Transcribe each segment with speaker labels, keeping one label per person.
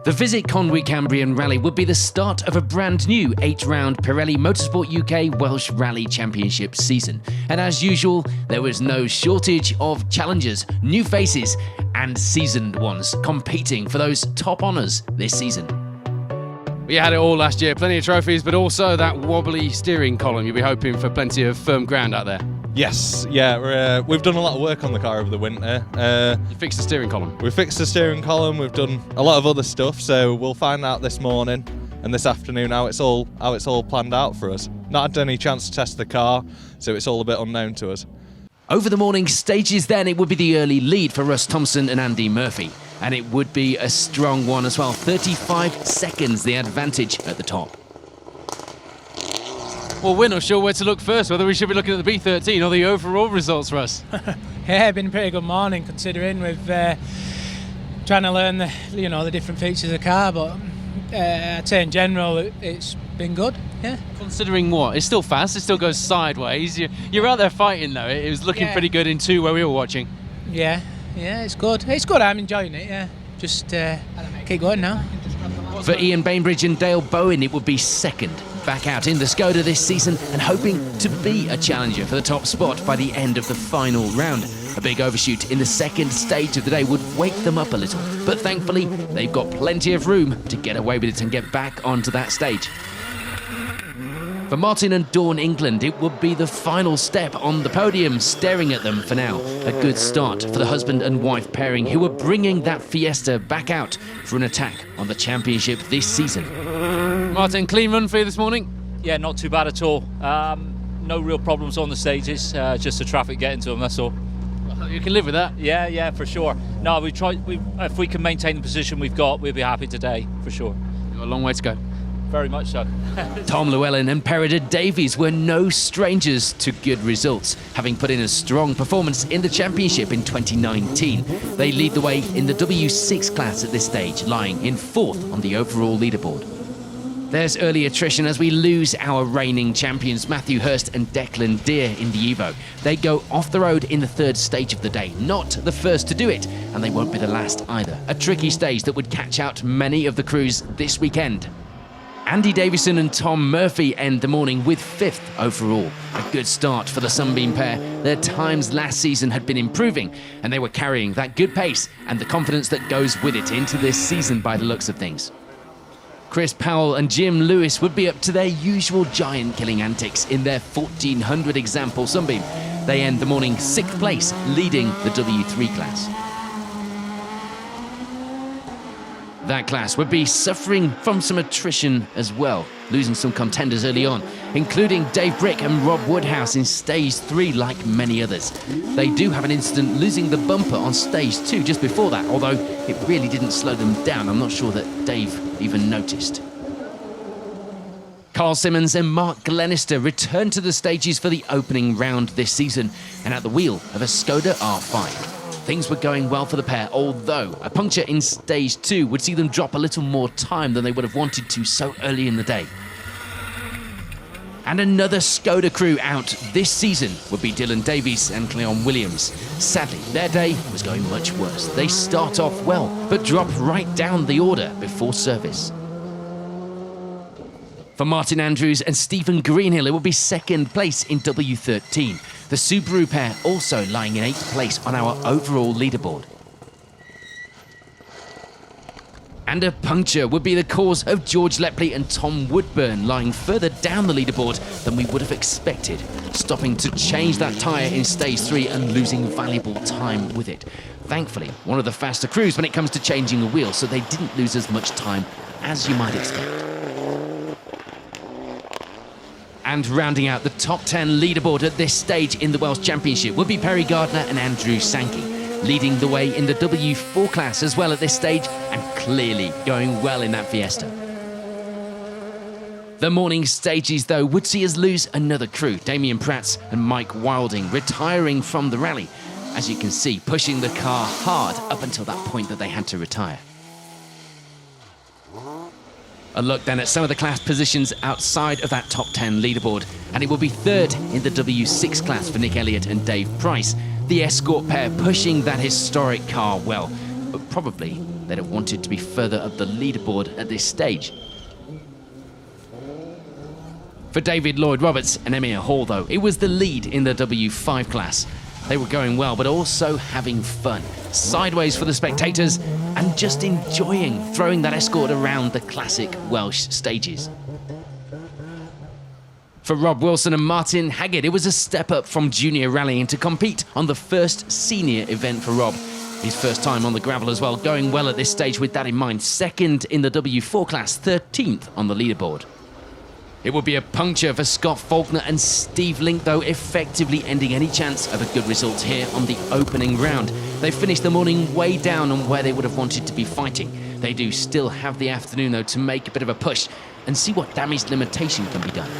Speaker 1: The Visit Conwy Cambrian Rally would be the start of a brand new 8-round Pirelli Motorsport UK Welsh Rally Championship season. And as usual, there was no shortage of challengers, new faces and seasoned ones competing for those top honours this season.
Speaker 2: We had it all last year, plenty of trophies, but also that wobbly steering column. You'll be hoping for plenty of firm ground out there.
Speaker 3: Yes, yeah, we've done a lot of work on the car over the winter.
Speaker 2: You fixed the steering column?
Speaker 3: We fixed the steering column, we've done a lot of other stuff, so we'll find out this morning and this afternoon how it's all planned out for us. Not had any chance to test the car, so it's all a bit unknown to us.
Speaker 1: Over the morning stages then, it would be the early lead for Russ Thompson and Andy Murphy. And it would be a strong one as well. 35 seconds the advantage at the top.
Speaker 2: Well, we're not sure where to look first, whether we should be looking at the B13 or the overall results for us.
Speaker 4: Yeah, been a pretty good morning considering we've trying to learn the different features of the car, but I'd say in general it's been good. Yeah.
Speaker 2: Considering what? It's still fast, it still goes sideways. You're out there fighting though. It was looking pretty good in 2 where we were watching.
Speaker 4: Yeah, it's good. It's good, I'm enjoying it, yeah. Just keep going now.
Speaker 1: For Ian Bainbridge and Dale Bowen, it would be second. Back out in the Skoda this season and hoping to be a challenger for the top spot by the end of the final round. A big overshoot in the second stage of the day would wake them up a little, but thankfully they've got plenty of room to get away with it and get back onto that stage. For Martin and Dawn England, it would be the final step on the podium staring at them for now. A good start for the husband and wife pairing who are bringing that Fiesta back out for an attack on the championship this season.
Speaker 2: Martin, clean run for you this morning?
Speaker 5: Yeah, not too bad at all. No real problems on the stages, just the traffic getting to them, that's all.
Speaker 2: Well, you can live with that?
Speaker 5: Yeah, for sure. No, if we can maintain the position we've got, we'll be happy today, for sure.
Speaker 2: You've got a long way to go.
Speaker 5: Very much so.
Speaker 1: Tom Llewellyn and Peredur Davies were no strangers to good results, having put in a strong performance in the championship in 2019. They lead the way in the W6 class at this stage, lying in 4th on the overall leaderboard. There's early attrition as we lose our reigning champions Matthew Hurst and Declan Deere in the Evo. They go off the road in the 3rd stage of the day, not the first to do it, and they won't be the last either. A tricky stage that would catch out many of the crews this weekend. Andy Davison and Tom Murphy end the morning with 5th overall. A good start for the Sunbeam pair. Their times last season had been improving, and they were carrying that good pace and the confidence that goes with it into this season by the looks of things. Chris Powell and Jim Lewis would be up to their usual giant-killing antics in their 1400 example Sunbeam. They end the morning 6th place, leading the W3 class. That class would be suffering from some attrition as well, losing some contenders early on, including Dave Brick and Rob Woodhouse in Stage 3 like many others. They do have an incident losing the bumper on Stage 2 just before that, although it really didn't slow them down. I'm not sure that Dave even noticed. Carl Simmons and Mark Glenister return to the stages for the opening round this season and at the wheel of a Skoda R5. Things were going well for the pair, although a puncture in Stage 2 would see them drop a little more time than they would have wanted to so early in the day. And another Skoda crew out this season would be Dylan Davies and Cleon Williams. Sadly, their day was going much worse. They start off well, but drop right down the order before service. For Martin Andrews and Stephen Greenhill, it will be 2nd place in W13. The Subaru pair also lying in 8th place on our overall leaderboard. And a puncture would be the cause of George Lepley and Tom Woodburn lying further down the leaderboard than we would have expected, stopping to change that tyre in Stage 3 and losing valuable time with it. Thankfully, one of the faster crews when it comes to changing a wheel, so they didn't lose as much time as you might expect. And rounding out the top 10 leaderboard at this stage in the Welsh Championship would be Perry Gardner and Andrew Sankey, leading the way in the W4 class as well at this stage and clearly going well in that Fiesta. The morning stages, though, would see us lose another crew, Damien Prats and Mike Wilding, retiring from the rally. As you can see, pushing the car hard up until that point that they had to retire. A look then at some of the class positions outside of that top 10 leaderboard, and it will be 3rd in the W6 class for Nick Elliott and Dave Price. The Escort pair pushing that historic car well, but probably they'd have wanted to be further up the leaderboard at this stage. For David Lloyd-Roberts and Emir Hall, though, it was the lead in the W5 class. They were going well, but also having fun. Sideways for the spectators and just enjoying throwing that escort around the classic Welsh stages. For Rob Wilson and Martin Haggard, it was a step up from junior rallying to compete on the first senior event for Rob. His first time on the gravel as well, going well at this stage with that in mind. Second in the W4 class, 13th on the leaderboard. It would be a puncture for Scott Faulkner and Steve Link, though, effectively ending any chance of a good result here on the opening round. They finished the morning way down on where they would have wanted to be fighting. They do still have the afternoon, though, to make a bit of a push and see what damage limitation can be done.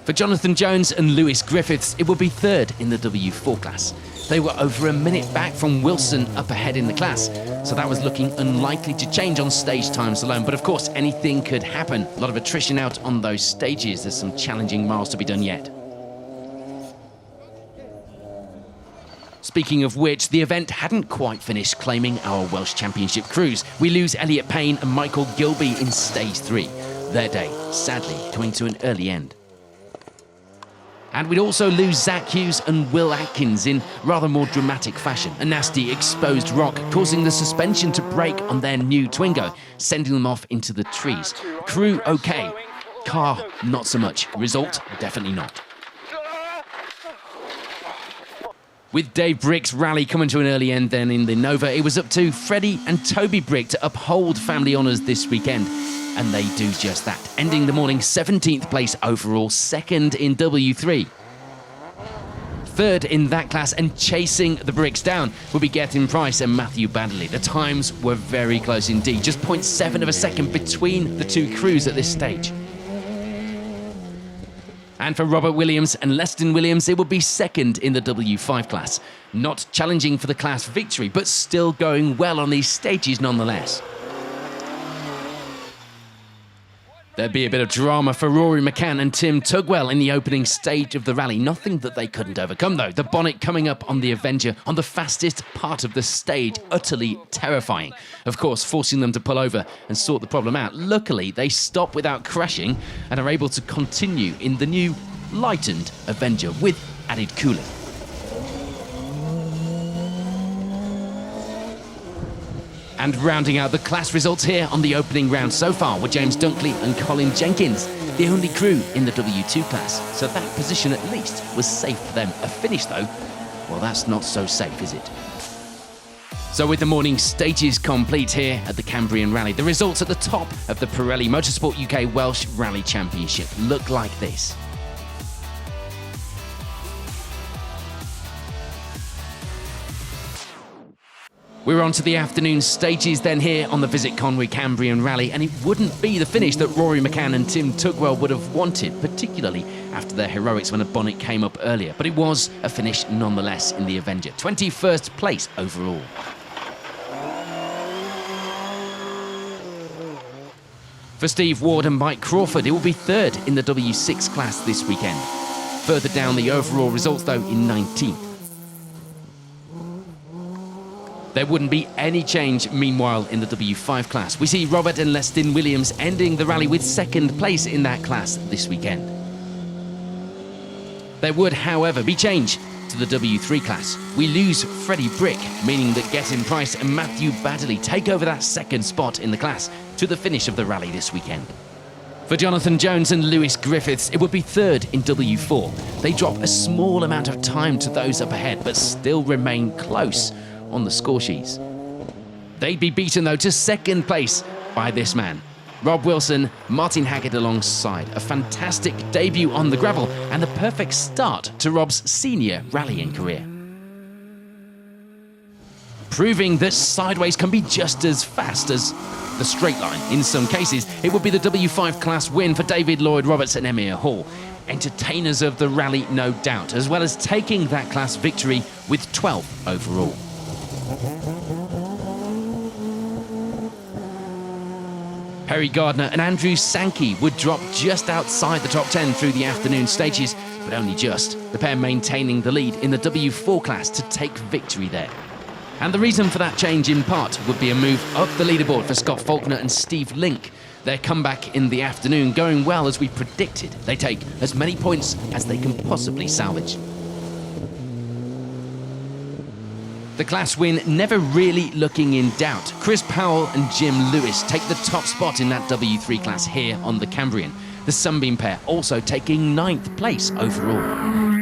Speaker 1: For Jonathan Jones and Lewis Griffiths, it would be third in the W4 class. They were over a minute back from Wilson up ahead in the class, so that was looking unlikely to change on stage times alone. But of course, anything could happen. A lot of attrition out on those stages. There's some challenging miles to be done yet. Speaking of which, the event hadn't quite finished claiming our Welsh Championship crews. We lose Elliot Payne and Michael Gilby in stage 3. Their day, sadly, coming to an early end. And we'd also lose Zach Hughes and Will Atkins in rather more dramatic fashion. A nasty exposed rock causing the suspension to break on their new Twingo, sending them off into the trees. Crew okay, car not so much. Result, definitely not. With Dave Brick's rally coming to an early end then in the Nova, it was up to Freddie and Toby Brick to uphold family honours this weekend. And they do just that, ending the morning 17th place overall, second in W3. Third in that class and chasing the Bricks down will be Gethin Price and Matthew Baddeley. The times were very close indeed, just 0.7 of a second between the two crews at this stage. And for Robert Williams and Leston Williams, it would be second in the W5 class. Not challenging for the class victory, but still going well on these stages nonetheless. There'd be a bit of drama for Rory McCann and Tim Tugwell in the opening stage of the rally. Nothing that they couldn't overcome, though. The bonnet coming up on the Avenger on the fastest part of the stage, utterly terrifying. Of course, forcing them to pull over and sort the problem out. Luckily, they stop without crashing and are able to continue in the new lightened Avenger with added cooling. And rounding out the class results here on the opening round so far were James Dunkley and Colin Jenkins, the only crew in the W2 class. So that position at least was safe for them. A finish though, well, that's not so safe, is it? So with the morning stages complete here at the Cambrian Rally, the results at the top of the Pirelli Motorsport UK Welsh Rally Championship look like this. We're on to the afternoon stages then here on the Visit Conwy Cambrian Rally, and it wouldn't be the finish that Rory McCann and Tim Tugwell would have wanted, particularly after their heroics when a bonnet came up earlier. But it was a finish nonetheless in the Avenger, 21st place overall. For Steve Ward and Mike Crawford, it will be third in the W6 class this weekend. Further down the overall results though in 19th. There wouldn't be any change, meanwhile, in the W5 class. We see Robert and Leston Williams ending the rally with second place in that class this weekend. There would, however, be change to the W3 class. We lose Freddie Brick, meaning that Gethin Price and Matthew Baddeley take over that second spot in the class to the finish of the rally this weekend. For Jonathan Jones and Lewis Griffiths, it would be third in W4. They drop a small amount of time to those up ahead, but still remain close on the score sheets. They'd be beaten though to second place by this man, Rob Wilson, Martin Haggard alongside. A fantastic debut on the gravel and the perfect start to Rob's senior rallying career. Proving that sideways can be just as fast as the straight line. In some cases, it would be the W5 class win for David Lloyd-Roberts and Emir Hall. Entertainers of the rally, no doubt, as well as taking that class victory with 12 overall. Perry Gardner and Andrew Sankey would drop just outside the top 10 through the afternoon stages, but only just. The pair maintaining the lead in the W4 class to take victory there. And the reason for that change in part would be a move up the leaderboard for Scott Faulkner and Steve Link. Their comeback in the afternoon going well as we predicted. They take as many points as they can possibly salvage. The class win never really looking in doubt. Chris Powell and Jim Lewis take the top spot in that W3 class here on the Cambrian. The Sunbeam pair also taking 9th place overall.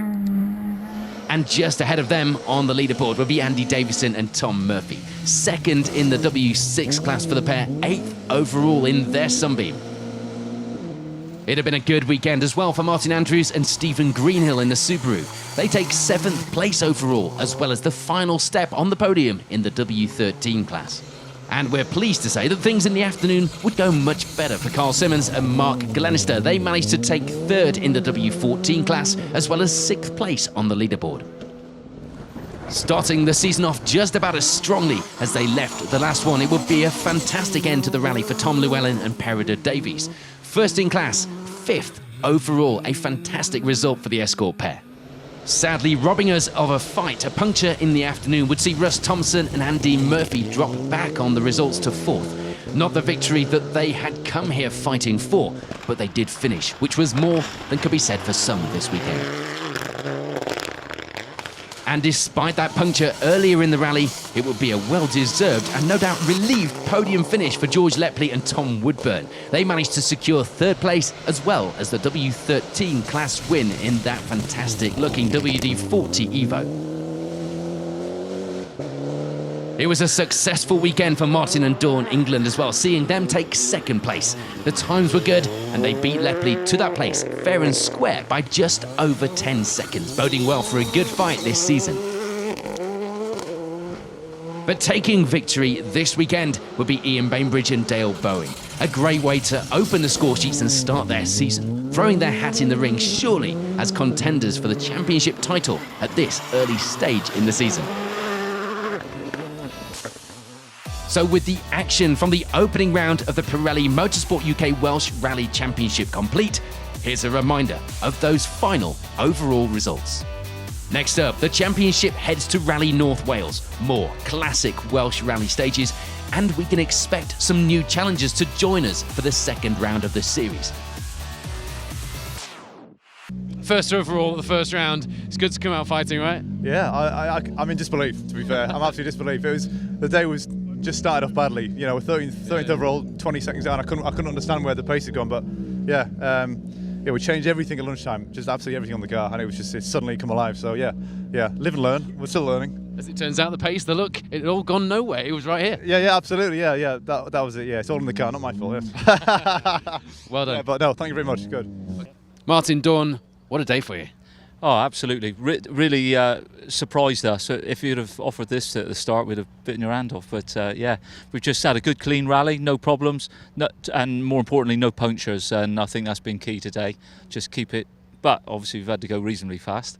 Speaker 1: And just ahead of them on the leaderboard will be Andy Davison and Tom Murphy. Second in the W6 class for the pair, 8th overall in their Sunbeam. It had been a good weekend as well for Martin Andrews and Stephen Greenhill in the Subaru. They take 7th place overall, as well as the final step on the podium in the W13 class. And we're pleased to say that things in the afternoon would go much better for Carl Simmons and Mark Glenister. They managed to take 3rd in the W14 class, as well as 6th place on the leaderboard. Starting the season off just about as strongly as they left the last one, it would be a fantastic end to the rally for Tom Llewellyn and Peredur Davies. First in class, 5th overall, a fantastic result for the Escort pair. Sadly, robbing us of a fight, a puncture in the afternoon would see Russ Thompson and Andy Murphy drop back on the results to 4th. Not the victory that they had come here fighting for, but they did finish, which was more than could be said for some this weekend. And despite that puncture earlier in the rally, it would be a well-deserved and no doubt relieved podium finish for George Lepley and Tom Woodburn. They managed to secure 3rd place as well as the W13 class win in that fantastic-looking WD-40 Evo. It was a successful weekend for Martin and Dawn England as well, seeing them take 2nd place. The times were good, and they beat Lepley to that place fair and square by just over 10 seconds, boding well for a good fight this season. But taking victory this weekend would be Ian Bainbridge and Dale Bowen. A great way to open the score sheets and start their season, throwing their hat in the ring surely as contenders for the championship title at this early stage in the season. So with the action from the opening round of the Pirelli Motorsport UK Welsh Rally Championship complete, here's a reminder of those final overall results. Next up, the championship heads to Rally North Wales. More classic Welsh rally stages, and we can expect some new challengers to join us for the 2nd round of the series.
Speaker 2: First overall, the first round. It's good to come out fighting, right?
Speaker 6: Yeah, I'm in disbelief, to be fair. I'm absolutely disbelief. The day was just started off badly. You know, we're 13th overall, 20 seconds down. I couldn't understand where the pace had gone, but yeah, we changed everything at lunchtime, just absolutely everything on the car, and it suddenly come alive. So yeah, live and learn. We're still learning.
Speaker 2: As it turns out, the pace, the look, it had all gone nowhere. It was right here.
Speaker 6: Yeah, absolutely. Yeah, that was it. Yeah, it's all in the car, not my fault. Yes.
Speaker 2: Well done.
Speaker 6: Yeah, but no, thank you very much. Good.
Speaker 2: Martin, Dawn, what a day for you.
Speaker 5: Oh, absolutely. Really surprised us. If you'd have offered this at the start, we'd have bitten your hand off. But yeah, we've just had a good, clean rally, no problems, and more importantly, no punctures. And I think that's been key today. Just keep it. But obviously, we've had to go reasonably fast.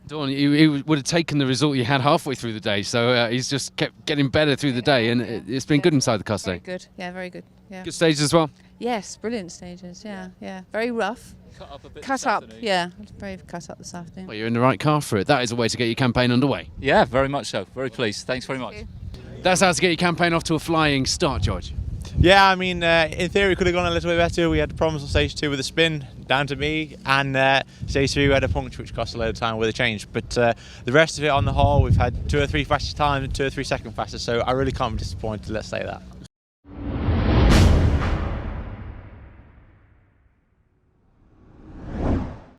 Speaker 2: Dawn, he would have taken the result you had halfway through the day. So he's just kept getting better through the day. And it's been good inside the car today.
Speaker 7: Very good. Yeah, very good. Yeah.
Speaker 2: Good stages as well?
Speaker 7: Yes, brilliant stages. Yeah. Very rough.
Speaker 5: Cut up a bit.
Speaker 7: Cut up. Yeah, very cut up this afternoon.
Speaker 2: Well, you're in the right car for it. That is a way to get your campaign underway.
Speaker 5: Yeah, very much so. Very pleased. Thanks very much.
Speaker 2: That's how to get your campaign off to a flying start, George.
Speaker 8: Yeah, I mean, in theory, it could have gone a little bit better. We had problems on stage 2 with the spin, down to me, and stage 3 we had a puncture, which cost a load of time with a change. But the rest of it, on the whole, we've had 2 or 3 fastest times and 2 or 3 second fastest, so I really can't be disappointed, let's say that.